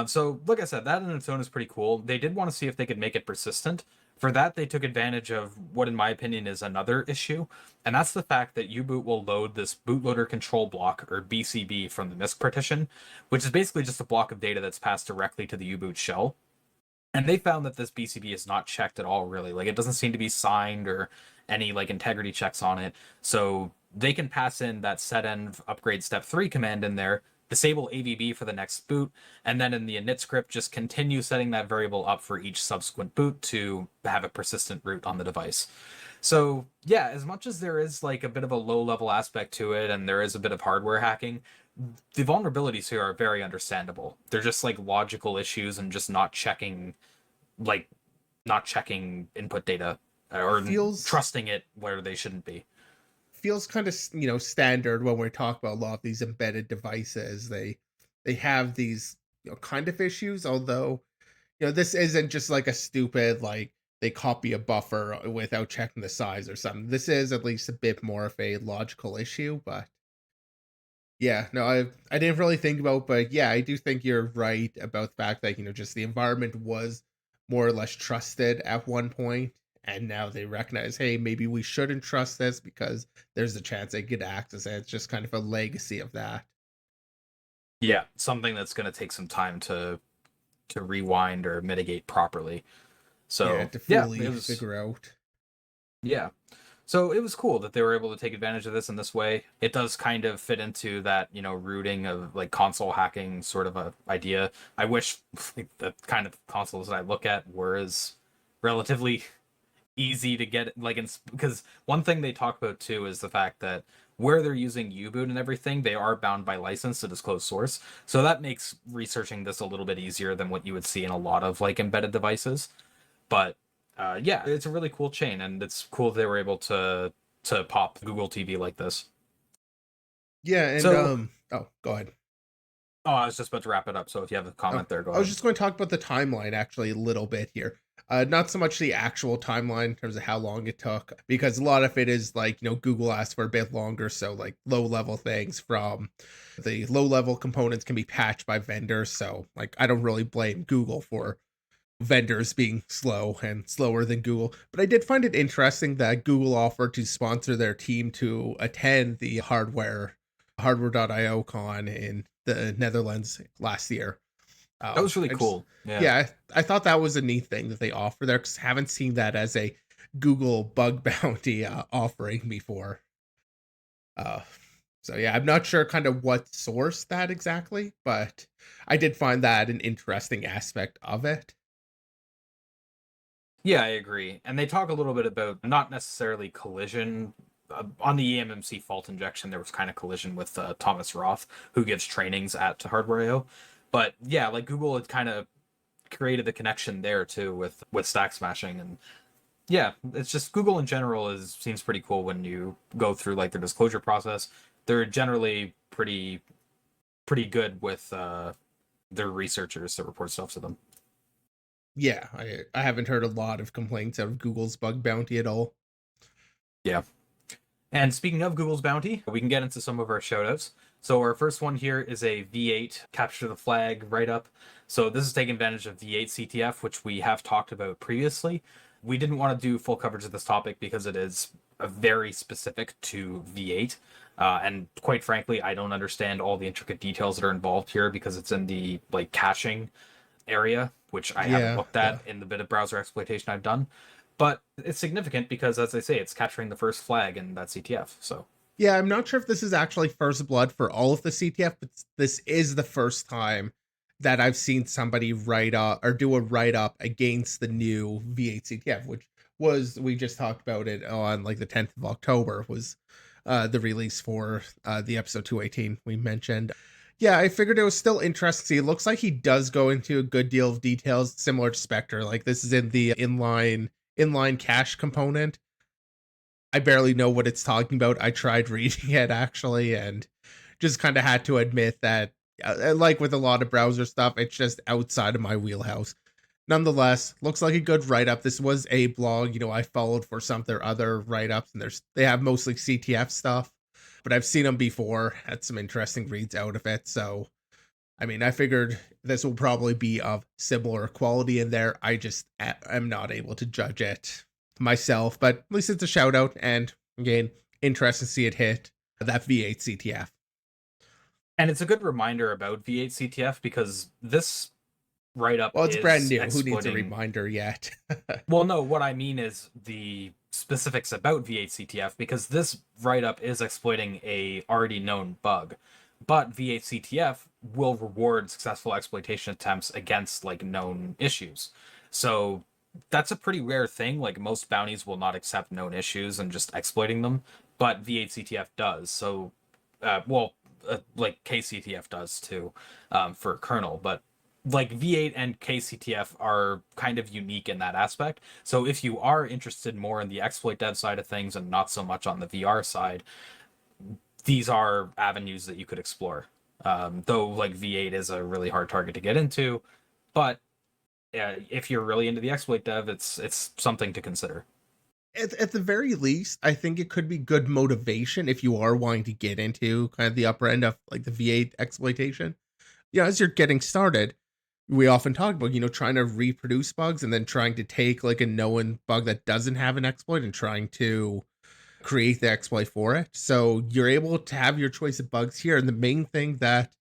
A: So, like I said, that in its own is pretty cool. They did want to see if they could make it persistent. For that, they took advantage of what, in my opinion, is another issue, and that's the fact that U-boot will load this bootloader control block, or BCB, from the MISC partition, which is basically just a block of data that's passed directly to the U-boot shell. And they found that this BCB is not checked at all, really. Like, it doesn't seem to be signed or any like integrity checks on it. So they can pass in that setenv upgrade step 3 command in there, disable AVB for the next boot, and then in the init script, just continue setting that variable up for each subsequent boot to have a persistent root on the device. So yeah, as much as there is like a bit of a low level aspect to it and there is a bit of hardware hacking, the vulnerabilities here are very understandable. They're just like logical issues and just like not checking input data or
B: Feels
A: trusting it where they shouldn't be.
B: feels kind of standard when we're talking about a lot of these embedded devices. They have these kind of issues, although this isn't just like a stupid like they copy a buffer without checking the size or something. This is at least a bit more of a logical issue, but yeah, no, I didn't really think about, but yeah, I do think you're right about the fact that just the environment was more or less trusted at one point, and now they recognize, hey, maybe we shouldn't trust this because there's a chance they could access it. It's just kind of a legacy of that.
A: Yeah, something that's going to take some time to rewind or mitigate properly.
B: Yeah,
A: So
B: to
A: yeah,
B: fully
A: it was
B: figure out.
A: yeah. So it was cool that they were able to take advantage of this in this way. It does kind of fit into that, rooting of like console hacking sort of a idea. I wish like, the kind of consoles that I look at were as relatively easy to get like because one thing they talk about too is the fact that where they're using U-boot and everything, they are bound by license to disclose source. So that makes researching this a little bit easier than what you would see in a lot of like embedded devices. But yeah, it's a really cool chain, and it's cool they were able to pop Google TV like this.
B: Yeah, and
A: So,
B: oh, go ahead.
A: oh, I was just about to wrap it up. So if you have a
B: Oh,
A: comment there, go
B: I was
A: ahead.
B: just going to talk about the timeline actually a little bit here. Not so much the actual timeline in terms of how long it took, because a lot of it is like, Google asked for a bit longer. So, like, low level things from the low level components can be patched by vendors. So, like, I don't really blame Google for vendors being slow and slower than Google. But I did find it interesting that Google offered to sponsor their team to attend the hardware.io con in the Netherlands last year.
A: That was really
B: I just,
A: cool. Yeah.
B: yeah, I thought that was a neat thing that they offer there because haven't seen that as a Google bug bounty offering before. Uh, so yeah, I'm not sure kind of what source that exactly, but I did find that an interesting aspect of it.
A: Yeah, I agree. And they talk a little bit about not necessarily collision. On the EMMC fault injection, there was kind of collision with Thomas Roth, who gives trainings at Hardware.io. But yeah, like Google had kind of created the connection there too with stack smashing, and yeah, it's just Google in general is seems pretty cool when you go through like their disclosure process. They're generally pretty good with their researchers to report stuff to them.
B: Yeah, I haven't heard a lot of complaints out of Google's bug bounty at all.
A: Yeah. And speaking of Google's bounty, we can get into some of our shoutouts. So our first one here is a V8 capture the flag write up. So this is taking advantage of V8 CTF, which we have talked about previously. We didn't want to do full coverage of this topic because it is very specific to V8. And quite frankly, I don't understand all the intricate details that are involved here because it's in the like caching area, which I haven't
B: Yeah,
A: looked
B: yeah.
A: at in the bit of browser exploitation I've done. But it's significant because, as I say, it's capturing the first flag in that CTF. So
B: Yeah, I'm not sure if this is actually first blood for all of the CTF, but this is the first time that I've seen somebody write up or do a write up against the new V8 CTF, which was we just talked about it on like the 10th of October was the release for the episode 218 we mentioned. Yeah, I figured it was still interesting. See, it looks like he does go into a good deal of details similar to Spectre. Like this is in the inline cache component. I barely know what it's talking about. I tried reading it actually and just kind of had to admit that, like with a lot of browser stuff, it's just outside of my wheelhouse. Nonetheless, looks like a good write up. This was a blog, I followed for some of their other write ups, and they have mostly CTF stuff, but I've seen them before, had some interesting reads out of it. So, I mean, I figured this will probably be of similar quality in there. I just am not able to judge it myself, but at least it's a shout out. And again, interesting to see it hit that V8 CTF.
A: and it's a good reminder about V8 CTF because this write-up
B: Well, it's brand
A: is
B: new. Who needs a
A: exploiting.
B: reminder yet?
A: Well, no, what I mean is the specifics about V8CTF, because this write-up is exploiting a already known bug. But V8CTF will reward successful exploitation attempts against like known issues. So that's a pretty rare thing. Like most bounties will not accept known issues and just exploiting them, but V8CTF does. So, like KCTF does too, for kernel. But like V8 and KCTF are kind of unique in that aspect. So if you are interested more in the exploit dev side of things and not so much on the VR side, these are avenues that you could explore. Though like V8 is a really hard target to get into, but if you're really into the exploit dev, it's something to consider.
B: At the very least, I think it could be good motivation if you are wanting to get into kind of the upper end of like the V8 exploitation. As you're getting started, we often talk about, trying to reproduce bugs and then trying to take like a known bug that doesn't have an exploit and trying to create the exploit for it. So you're able to have your choice of bugs here. And the main thing that,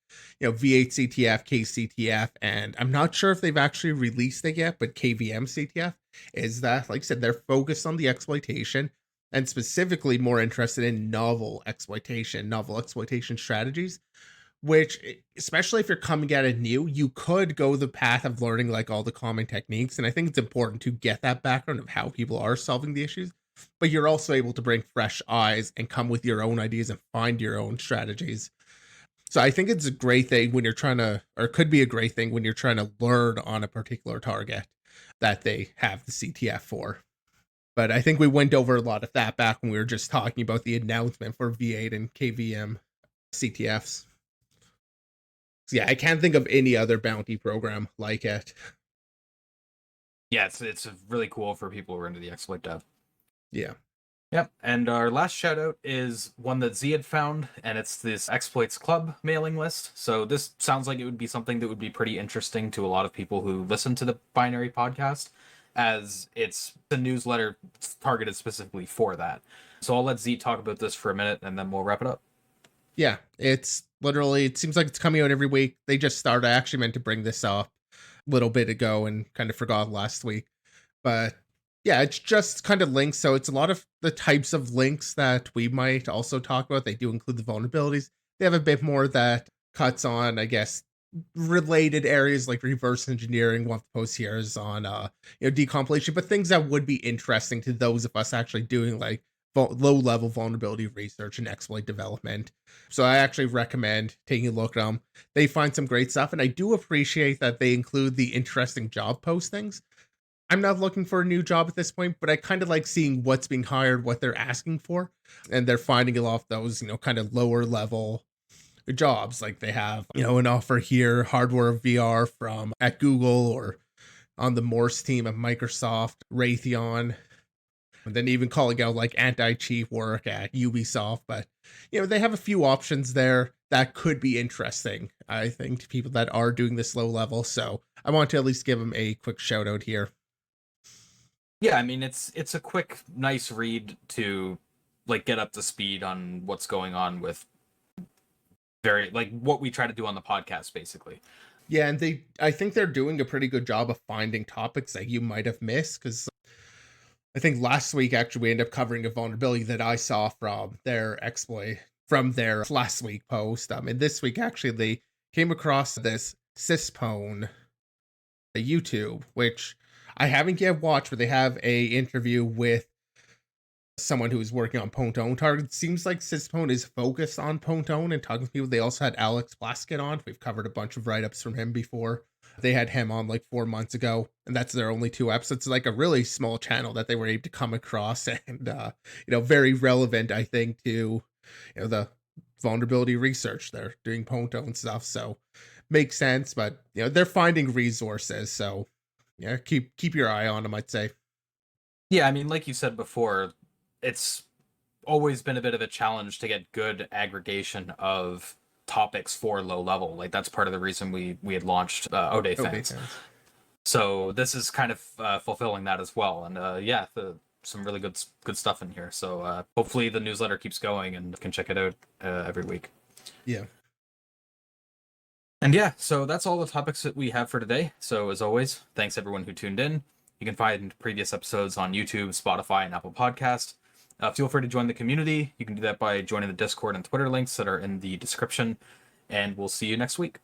B: V8 CTF, KCTF, and I'm not sure if they've actually released it yet, but KVM CTF is that, like I said, they're focused on the exploitation and specifically more interested in novel exploitation strategies, which, especially if you're coming at it new, you could go the path of learning like all the common techniques. And I think it's important to get that background of how people are solving the issues, but you're also able to bring fresh eyes and come with your own ideas and find your own strategies. So I think it's a great thing when you're trying to, or could be a great thing when you're trying to learn on a particular target that they have the CTF for. But I think we went over a lot of that back when we were just talking about the announcement for V8 and KVM CTFs. So yeah, I can't think of any other bounty program like it.
A: Yeah, it's really cool for people who are into the exploit dev.
B: Yeah.
A: Yep. And our last shout out is one that Z had found, and it's this Exploits Club mailing list. So this sounds like it would be something that would be pretty interesting to a lot of people who listen to the Binary podcast, as it's a newsletter targeted specifically for that. So I'll let Z talk about this for a minute and then we'll wrap it up.
B: Yeah. It's literally, it seems like it's coming out every week. They just started. I actually meant to bring this up a little bit ago and kind of forgot last week. But yeah, it's just kind of links. So it's a lot of the types of links that we might also talk about. They do include the vulnerabilities. They have a bit more that cuts on, I guess, related areas like reverse engineering. One of the posts here is on decompilation, but things that would be interesting to those of us actually doing like low level vulnerability research and exploit development. So I actually recommend taking a look at them. They find some great stuff, and I do appreciate that they include the interesting job postings. I'm not looking for a new job at this point, but I kind of like seeing what's being hired, what they're asking for, and they're finding a lot of those, kind of lower level jobs. Like they have, an offer here, hardware VR from at Google or on the Morse team at Microsoft, Raytheon, and then even calling out like anti-cheat work at Ubisoft. But they have a few options there that could be interesting, I think, to people that are doing this low level. So I want to at least give them a quick shout out here.
A: Yeah, I mean it's a quick, nice read to like get up to speed on what's going on with very like what we try to do on the podcast basically.
B: Yeah, and I think they're doing a pretty good job of finding topics that you might have missed, because I think last week actually we ended up covering a vulnerability that I saw from their exploit from their last week post. And this week actually they came across this Cispone YouTube, which I haven't yet watched, but they have a interview with someone who is working on Pontone targets. Seems like Cispone is focused on Pontone and talking to people. They also had Alex Blasket on. We've covered a bunch of write-ups from him before. They had him on like 4 months ago, and that's their only two episodes. It's like a really small channel that they were able to come across, and very relevant, I think, to the vulnerability research. They're doing Pontone stuff, so makes sense. But they're finding resources, so yeah, keep your eye on them, I'd say.
A: Yeah, I mean like you said before, it's always been a bit of a challenge to get good aggregation of topics for low level. Like that's part of the reason we had launched Ode
B: Oh,
A: fans.
B: fans.
A: So this is kind of fulfilling that as well. And yeah, some really good stuff in here. So hopefully the newsletter keeps going and can check it out every week.
B: Yeah.
A: And yeah, so that's all the topics that we have for today. So as always, thanks everyone who tuned in. You can find previous episodes on YouTube, Spotify, and Apple Podcast. Feel free to join the community. You can do that by joining the Discord and Twitter links that are in the description. And we'll see you next week.